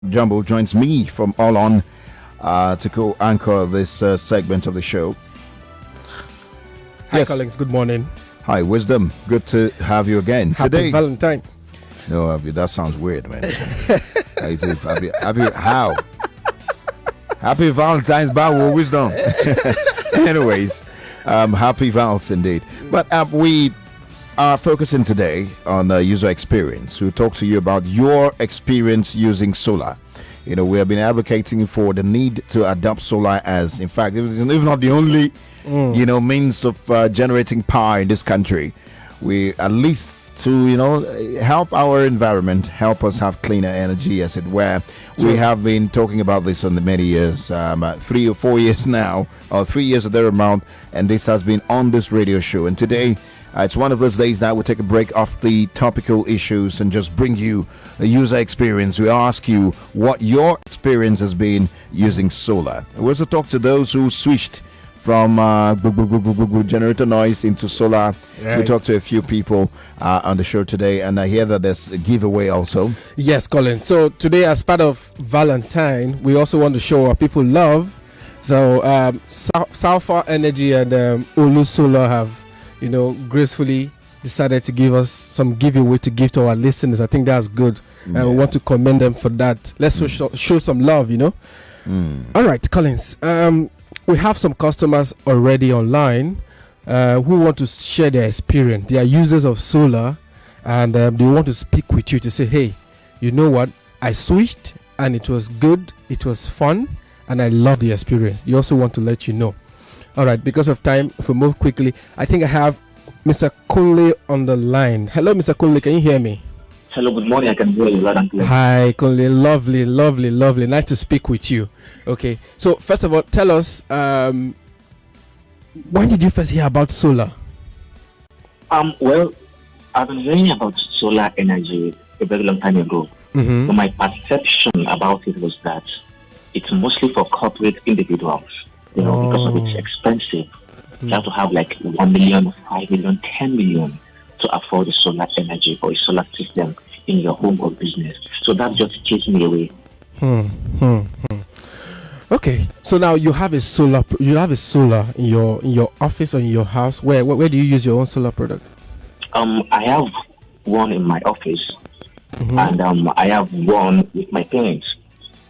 Jumbo joins me from All On to co-anchor this segment of the show. Hi, Collins. Good morning. Hi, Wisdom. Good to have you again. Happy Valentine. No, that sounds weird, man. How? Happy Valentine's Day, Wisdom. Anyways, happy Val's indeed. But we are focusing today on user experience. We'll talk to you about your experience using solar. You know, we have been advocating for the need to adopt solar as, in fact, if not the only, means of generating power in this country. We at least to, help our environment, help us have cleaner energy, as it were. We have been talking about this on the many years, 3 or 4 years now, or 3 years or thereabout, and this has been on this radio show. And today, it's one of those days that we'll take a break off the topical issues and just bring you a user experience. We ask you what your experience has been using solar. We also talk to those who switched from generator noise into solar. Right. We talked to a few people on the show today, and I hear that there's a giveaway also. Yes, Colin. So today, as part of Valentine, we also want to show what people love. So Salfa Energy and Olu Solar have, gracefully decided to give us some giveaway to give to our listeners. I think that's good. Yeah. We want to commend them for that. Let's show some love, All right, Collins. We have some customers already online who want to share their experience. They are users of solar, and they want to speak with you to say, hey, you know what? I switched and it was good, it was fun, and I love the experience. They also want to let you know. All right, because of time, if we move quickly, I think I have Mr. Kunle on the line. Hello, Mr. Kunle, can you hear me? Hello, good morning. I can hear you loud and clear. Hi, Kunle. Lovely. Nice to speak with you. Okay, so first of all, tell us, when did you first hear about solar? Well, I've been hearing about solar energy a very long time ago. Mm-hmm. But my perception about it was that it's mostly for corporate individuals. Because of it's expensive. You have to have like 1 million, 5 million, 10 million to afford a solar energy or a solar system in your home or business. So that just chased me away. Okay, so now you have a solar. You have a solar in your office or in your house. Where do you use your own solar product? I have one in my office, and I have one with my parents.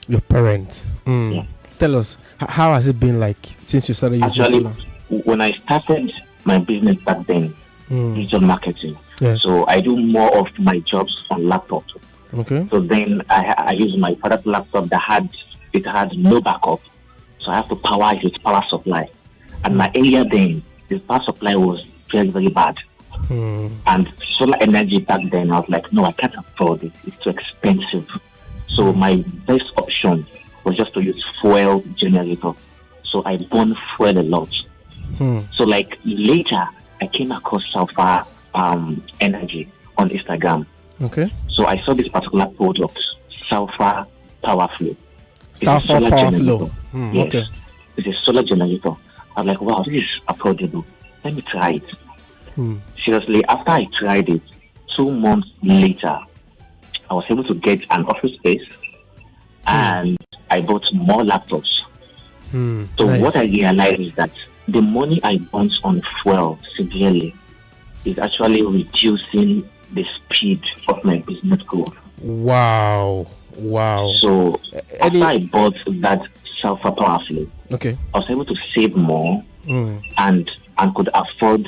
Your parents. Yeah. Tell us, how has it been like since you started using solar? When I started my business back then, digital marketing. Yes. So I do more of my jobs on laptop. Okay. So then I use my father's laptop that had no backup. So I have to power it with power supply. And my area then, the power supply was very, very bad. And solar energy back then, I was like, no, I can't afford it. It's too expensive. So my best option was just to use fuel generator. So I burn fuel a lot. So like later, I came across Salfa Energy on Instagram. Okay. So I saw this particular product, Salfa Powerflow. Salfa Powerflow. Yes. Okay. It's a solar generator. I was like, wow, this is affordable. Let me try it. Seriously, after I tried it, 2 months later, I was able to get an office space and I bought more laptops. So nice. What I realized is that the money I burnt on fuel severely is actually reducing the speed of my business growth. Wow. So after I bought that Salfa Powerflow, okay, I was able to save more and could afford,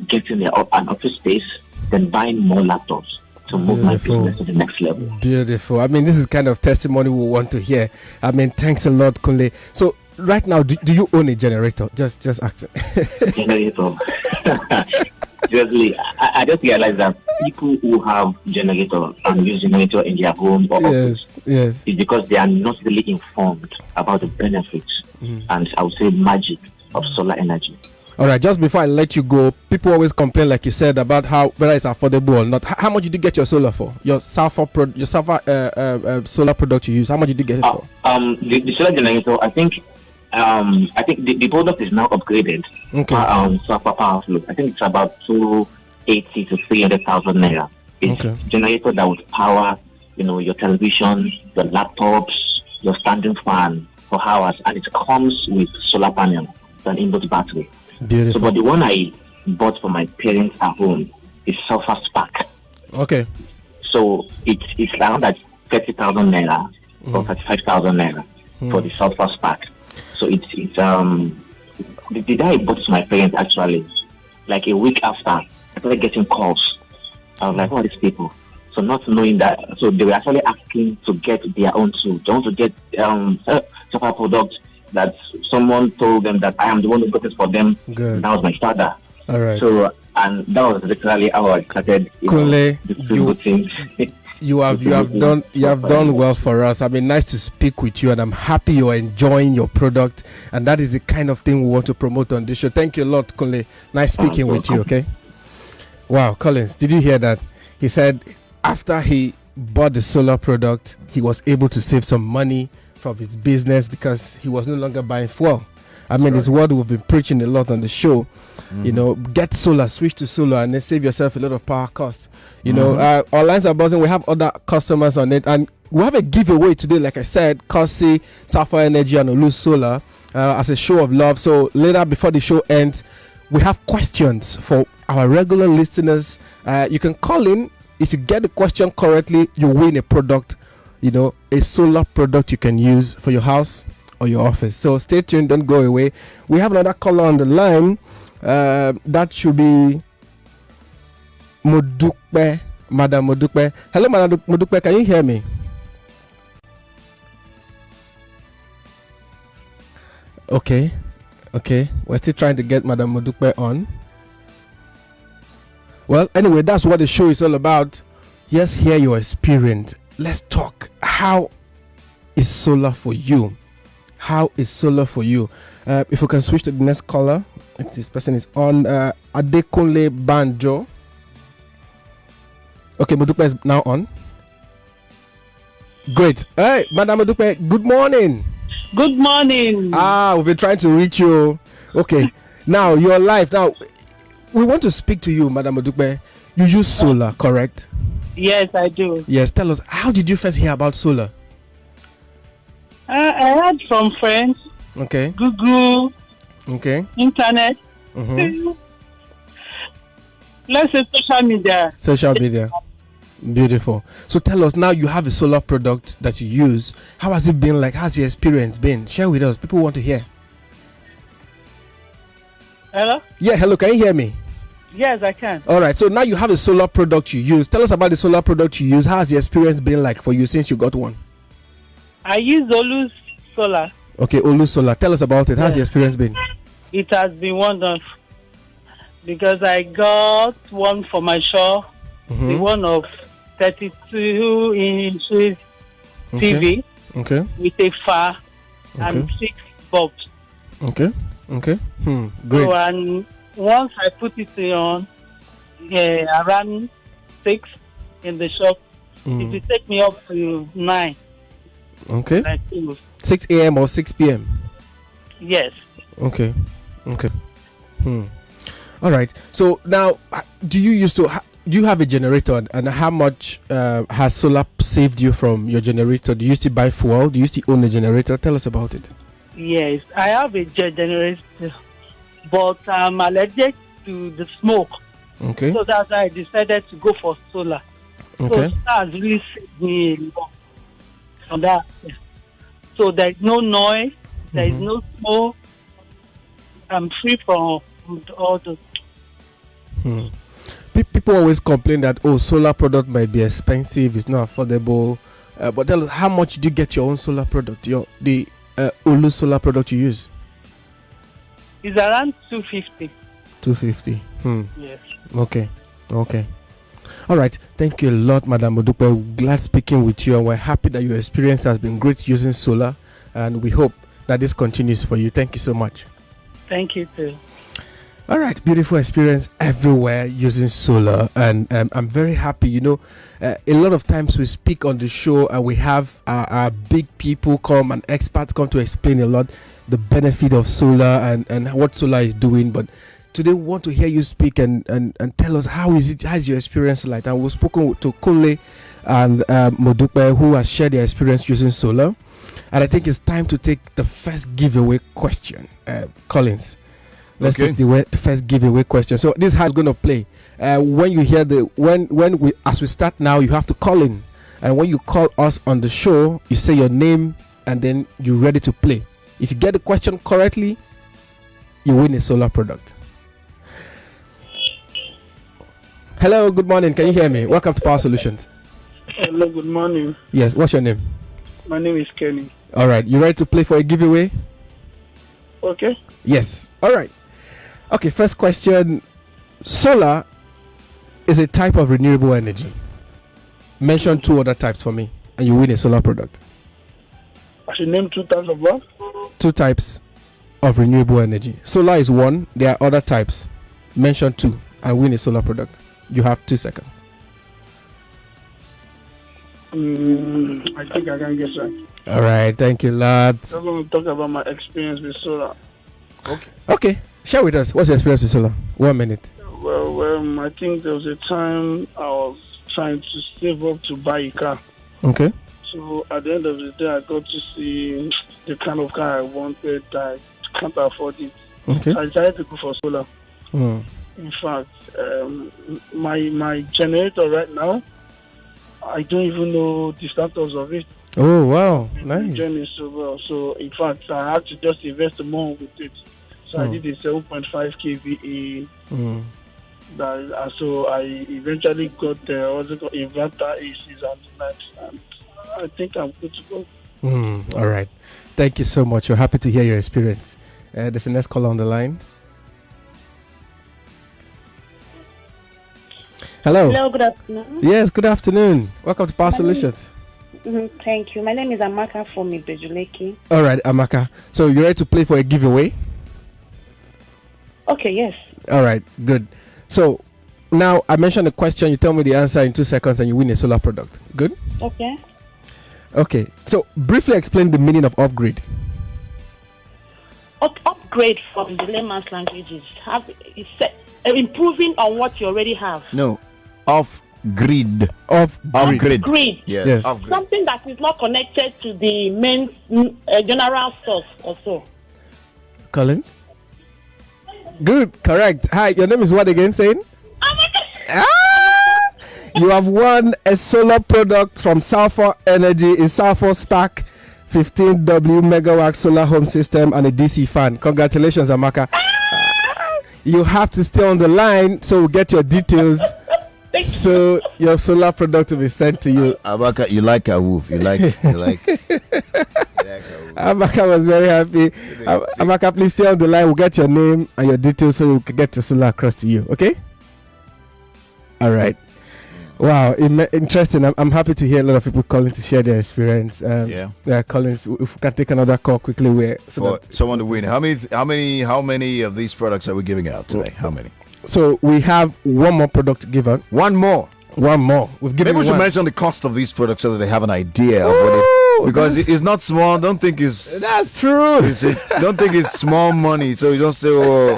getting an office space, then buying more laptops to move my business to the next level. Beautiful. I mean, this is kind of testimony we want to hear. I mean, thanks a lot, Kunle. So right now, do you own a generator? Just ask it. Generator. Seriously, I just realized that people who have generator and use generator in their home or office is because they are not really informed about the benefits and I would say magic of solar energy. All right, just before I let you go, people always complain, like you said, about whether it's affordable or not. How much did you get your solar for? Your solar product you use. How much did you get it for? The solar generator, I think the product is now upgraded. Okay. Salfa Powerflow. I think it's about 280 to 300,000 naira. It's a generator that would power, your television, your laptops, your standing fan for hours, and it comes with solar panel and inverter battery. Beautiful. So, but the one I bought for my parents at home is Sulfur Spark. Okay. So it's around that 30,000 naira or 35,000 naira for the Sulfur Spark. So it's the day I bought it to my parents, actually, like a week after, I started getting calls. I was like, who are these people? So not knowing that, so they were actually asking to get their own too. They want to get solar product that someone told them that I am the one who got it for them. Good. That was my father. All right. So, and that was literally how I started. Kunle, distributing. you have done well for us. I mean, nice to speak with you, and I'm happy you're enjoying your product, and that is the kind of thing we want to promote on this show. Thank you a lot, Kunle. Nice speaking with you. Okay. Wow, Collins, did you hear that? He said after he bought the solar product, he was able to save some money from his business because he was no longer buying fuel. I mean, it's what we've been preaching a lot on the show. You know, get solar, switch to solar, and then save yourself a lot of power cost. You know, our lines are buzzing. We have other customers on it, and we have a giveaway today. Like I said, Kosi, Sapphire Energy, and Olu Solar as a show of love. So later, before the show ends, we have questions for our regular listeners. You can call in. If you get the question correctly, you win a product. You know, a solar product you can use for your house or your office. So stay tuned, don't go away. We have another caller on the line. That should be Modukpe, Madam Modukpe. Hello, Madam Modukpe, can you hear me? Okay, we're still trying to get Madam Modukpe on. Well, anyway, that's what the show is all about. Yes, hear your experience. Let's talk. How is solar for you? How is solar for you? If we can switch to the next caller, if this person is on, Adekunle Banjo. Okay, Modupe is now on. Great. Hey, Madam Modupe, good morning. Good morning. We've been trying to reach you. Okay, now you're live. Now, we want to speak to you, Madam Modupe. You use solar, correct? Yes, I do. Yes, tell us, how did you first hear about solar? I heard from friends. Okay. Google. Okay. Internet. Let's say social media. Social media. Beautiful. So tell us, now you have a solar product that you use. How has it been like? How's your experience been? Share with us. People want to hear. Hello? Yeah, hello. Can you hear me? Yes, I can. All right. So now you have a solar product you use. Tell us about the solar product you use. How has the experience been like for you since you got one? I use Olu Solar. Okay, Olu Solar. Tell us about it. How's the experience been? It has been wonderful because I got one for my shop, the one of 32 inches TV with a fan and 6 bulbs. Okay. Great. So, and once I put it on around 6 in the shop, it will take me up to 9. Okay. Like 6 a.m. or 6 p.m.? Yes. Okay. All right. So now, do you have a generator, and how much has solar saved you from your generator? Do you still buy fuel? Do you still own a generator? Tell us about it. Yes, I have a generator, but I'm allergic to the smoke. Okay. So that's why I decided to go for solar. Okay. So that has really saved me a lot from that. So there's no noise, there is no smoke. I'm free from all the. People always complain that solar product might be expensive, it's not affordable. But tell us, how much did you get your own solar product? The Olu solar product you use? It's around 250. 250. Yes. Okay. All right. Thank you a lot, Madam Modupe. We're glad speaking with you, and we're happy that your experience has been great using solar, and we hope that this continues for you. Thank you so much. Thank you too. All right, beautiful experience everywhere using solar, and I'm very happy. You know, a lot of times we speak on the show and we have our big people come and experts come to explain a lot the benefit of solar and what solar is doing. But today we want to hear you speak and tell us how's your experience like. And we've spoken to Kunle and Modupe, who has shared their experience using solar. And I think it's time to take the first giveaway question. Collins, let's take the first giveaway question. So this is how it's going to play. When you hear as we start now, you have to call in. And when you call us on the show, you say your name and then you're ready to play. If you get the question correctly, you win a solar product. Hello, good morning. Can you hear me? Welcome to Power Solutions. Hello, good morning. Yes, what's your name? My name is Kenny. All right, you ready to play for a giveaway? Okay. Yes. All right. Okay, first question. Solar is a type of renewable energy. Mention 2 other types for me, and you win a solar product. I should name 2 types of what? 2 types of renewable energy. Solar is 1. There are other types. Mention 2 and win a solar product. You have 2 seconds. I think I can guess right. All right. Thank you, lads. I'm going to talk about my experience with solar. Okay. Share with us. What's your experience with solar? 1 minute. Well, I think there was a time I was trying to save up to buy a car. Okay. So at the end of the day, I got to see the kind of car I wanted. I can't afford it. Okay. So I decided to go for solar. In fact, my generator right now, I don't even know the status of it. Oh, wow. Nice. Journey so well. So in fact, I had to just invest more with it. So I did a 7.5 kVA. So I eventually got the inverter ACs and lights, and I think I'm good to go. All right. Thank you so much. We're happy to hear your experience. There's the next caller on the line. Hello. Hello, good afternoon. Yes, good afternoon. Welcome to Power Solutions. Thank you. My name is Amaka from Ibejuleki. All right, Amaka. So you're ready to play for a giveaway? Okay, yes. All right, good. So now I mentioned a question. You tell me the answer in 2 seconds and you win a solar product. Good? Okay. Okay. So briefly explain the meaning of off-grid. Upgrade from the layman's language is improving on what you already have. No, off-grid. Off-grid. Grid. Yes. Off-grid. Something that is not connected to the main general source also. Collins? Good, correct. Hi, your name is what again, saying? You have won a solar product from Sulfur Energy, a Sulfur Spark 15W megawatt solar home system and a DC fan. Congratulations, Amaka. You have to stay on the line so we'll get your details. So your solar product will be sent to you. Amaka, you like a wolf. You like. Amaka was very happy. Amaka, please stay on the line. We'll get your name and your details so we can get your solar across to you. Okay? All right. Wow, interesting. I'm happy to hear a lot of people calling to share their experience. Yeah, Collins, if we can take another call quickly, for someone to win. How many of these products are we giving out today? How many? So we have one more product to give out. One more. We've given. Maybe we should mention the cost of these products so that they have an idea of what it. Because it's not small. Don't think it's. That's true. Don't think it's small money. So you don't say, "Oh,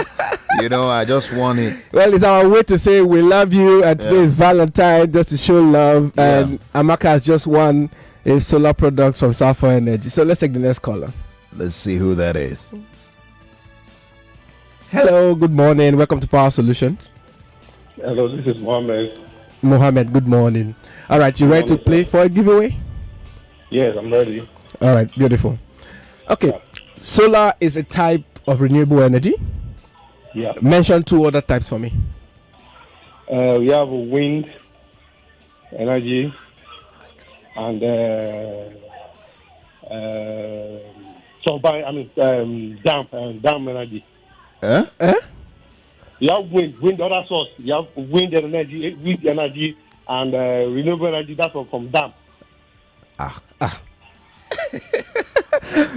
I just want it." Well, it's our way to say we love you, and today is Valentine, just to show love. Yeah. And Amaka has just won a solar product from Sulfur Energy. So let's take the next caller. Let's see who that is. Hello, good morning. Welcome to Power Solutions. Hello, this is Mohammed. Mohammed, good morning. All right, you ready to play for a giveaway? Yes, I'm ready. All right, beautiful. Okay, solar is a type of renewable energy. Yeah. Mention 2 other types for me. We have wind energy and turbine. Dam energy. You have wind other source. You have wind energy, and renewable energy. That's all from dam.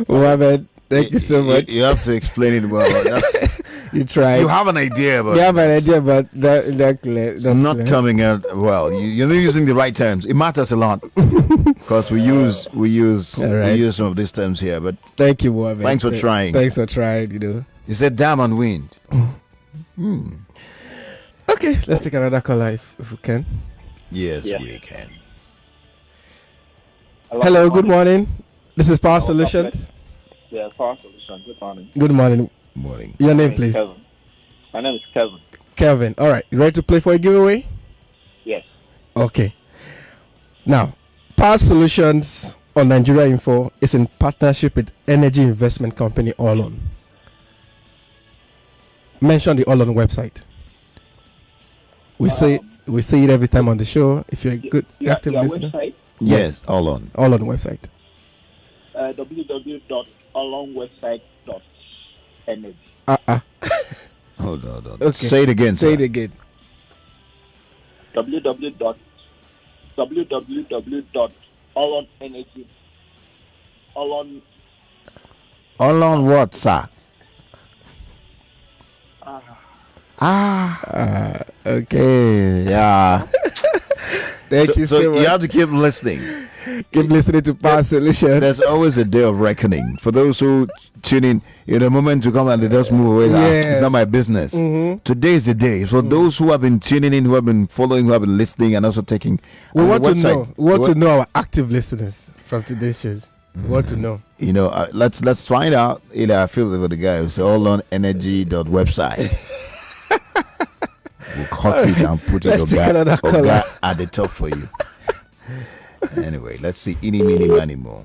Mohammed, thank you so much. You have to explain it well. You try. You have an idea, but that's not coming out well. You're not using the right terms. It matters a lot because we use some of these terms here. But thank you, Mohammed. Thanks for trying. Thanks for trying. You said dam and wind. Okay, let's take another call live if we can. Yes, we can. Hello, good morning. This is Power Solutions. Yeah, Power Solutions. Good morning. Good morning. Morning. Your name, please. Kevin. My name is Kevin. Kevin. All right. You ready to play for a giveaway? Yes. Okay. Now, Power Solutions on Nigeria Info is in partnership with energy investment company Allon. Mention the Allon website. We say it every time on the show. If you're a good active listener. Website, Yes, all on. Allon website. www.allonwebsite.energy. Hold on. Okay. Say it again. Say sir. it again. www.allon.energy. Allon. All on what, sir? Okay. Yeah. Thank you so So much. you have to keep listening. Keep listening to Power Solutions. There's always a day of reckoning for those who tune in the moment to come and they just move away. Yes. It's not my business. Mhm. Today is the day. For those who have been tuning in, who have been following, who have been listening, and also taking. We on want the to website, know. We want to know our active listeners from today's shows. We want to know. Let's find out. I feel with the guy who's allonenergy.website. We'll cut it and put it Let's take another caller. Oga at the top for you. Anyway, let's see. Any, mini, money, more.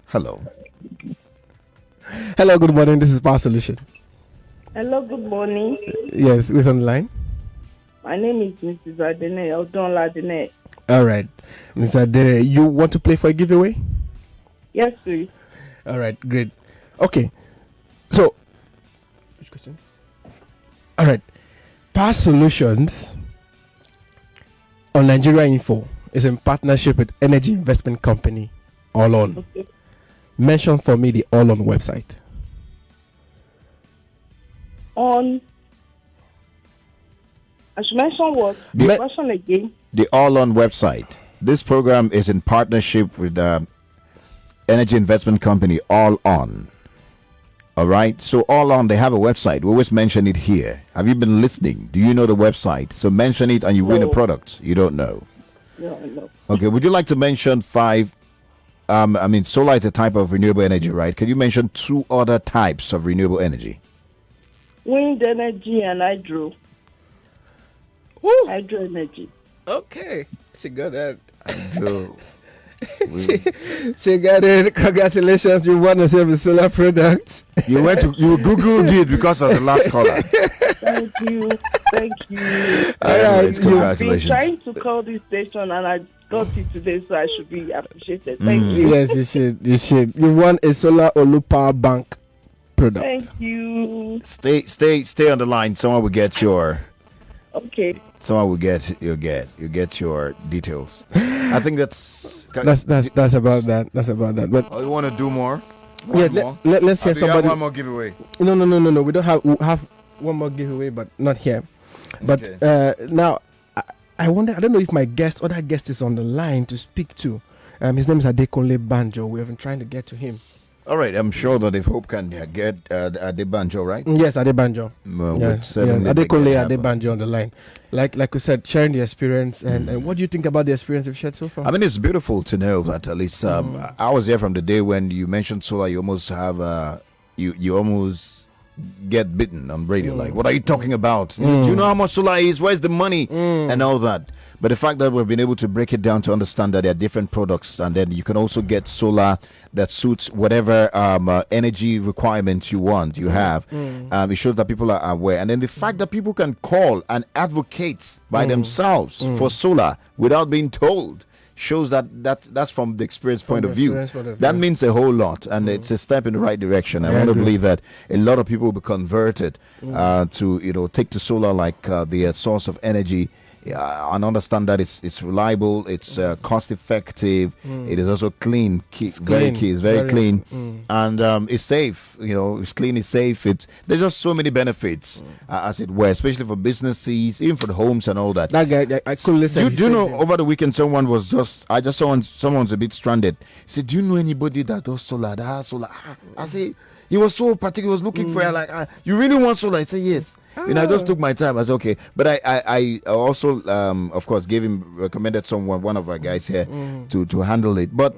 Hello. Hello, good morning. This is Power Solutions. Hello, good morning. Yes, who's on the line? My name is Mrs. Adene Odonla Adene. All right. Mr. Adere, you want to play for a giveaway? Yes, please. All right, great. Okay. So, which question? All right. Power Solutions on Nigeria Info is in partnership with energy investment company Allon. Okay. Mention for me the Allon website. I should mention what? The- The question again. The All On website. This program is in partnership with energy investment company All On. All right. So All On, they have a website. We always mention it here. Have you been listening? Do you know the website? So mention it and you win a No. product. You don't know. No. Okay. Would you like to mention five? Solar is a type of renewable energy, right? Can you mention two other types of renewable energy? Wind energy and hydro. Woo. Hydro energy. Okay. She got that. Joe. She got it. Congratulations. You won a solar product. You Googled it because of the last caller. Thank you. Thank you. All right. Anyways, You- Been congratulations. trying to call this station and I got it today, so I should be appreciated. Thank you. Yes, you should. You should. You won a solar Olu power bank product. Thank you. Stay on the line. Someone will get your details. I think that's That's about that. That's about that. But Oh, you want to do more? yeah, let's hear Do you have somebody. one more giveaway. No. We don't have. We have one more giveaway, but not here. But Okay. now, I wonder. I don't know if my other guest is on the line to speak to. His name is Adekunle Banjo. We have been trying to get to him. All right, I'm sure that if Hope can get the banjo, right? Yes, Adebanjo. Yes, Adekunle Adebanjo on the line. Like we said, sharing the experience. And what do you think about the experience you've shared so far? I mean, it's beautiful to know that at least I was here from the day when you mentioned solar. You almost have you almost get bitten on radio. Like, what are you talking about? Do you know how much solar is? Where's the money? And all that. But the fact that we've been able to break it down to understand that there are different products, and then you can also get solar that suits whatever energy requirements you want, you have. It shows that people are aware. And then the fact that people can call and advocate by themselves for solar without being told shows that's from the experience point of view. That means a whole lot, and it's a step in the right direction. I want to believe that a lot of people will be converted to take to solar like the source of energy. And understand that it's reliable, it's cost effective, it is also clean, it's very clean, and it's safe. It's clean, it's safe. There's just so many benefits, as it were, especially for businesses, even for the homes and all that. That guy, I couldn't listen. Do you know over the weekend someone's a bit stranded. He said, "Do you know anybody that does solar? That has solar?" I say he was so particular. He was looking for like, you really want solar? I said yes. I just took my time. I said okay, but I also of course recommended one of our guys here to handle it. But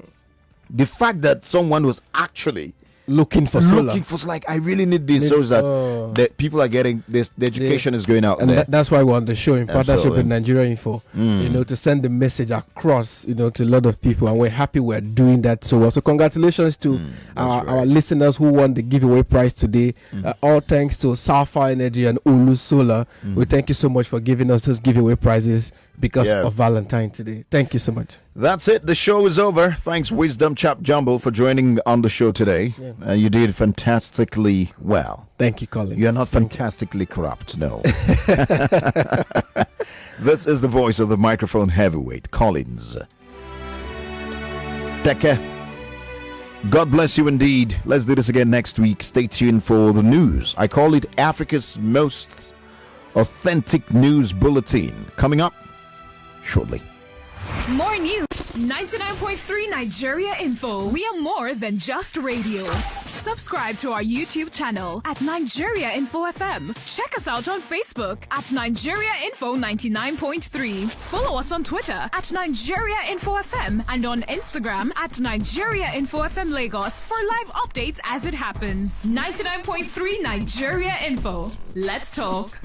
the fact that someone was actually looking for solar. looking for, like, I really need this, so that the people are getting this, the education is going out and there. that's why we're on the show in partnership Absolutely. with Nigeria Info, to send the message across, to a lot of people, and we're happy we're doing that so well. So congratulations to our listeners who won the giveaway prize today. All thanks to Salfa Energy and Ulu Solar. We thank you so much for giving us those giveaway prizes because of Valentine today. Thank you so much. That's it. The show is over. Thanks, Wisdom Chap Jumbo, for joining on the show today. You did fantastically well. Thank you, Colin. You're not fantastically corrupt, no. This is the voice of the microphone heavyweight, Collins. Take care. God bless you indeed. Let's do this again next week. Stay tuned for the news. I call it Africa's most authentic news bulletin. Coming up shortly. More news. 99.3 Nigeria Info. We are more than just radio. Subscribe to our YouTube channel at Nigeria Info FM. Check us out on Facebook at Nigeria Info 99.3. Follow us on Twitter at Nigeria Info FM and on Instagram at Nigeria Info FM Lagos for live updates as it happens. 99.3 Nigeria Info. Let's talk.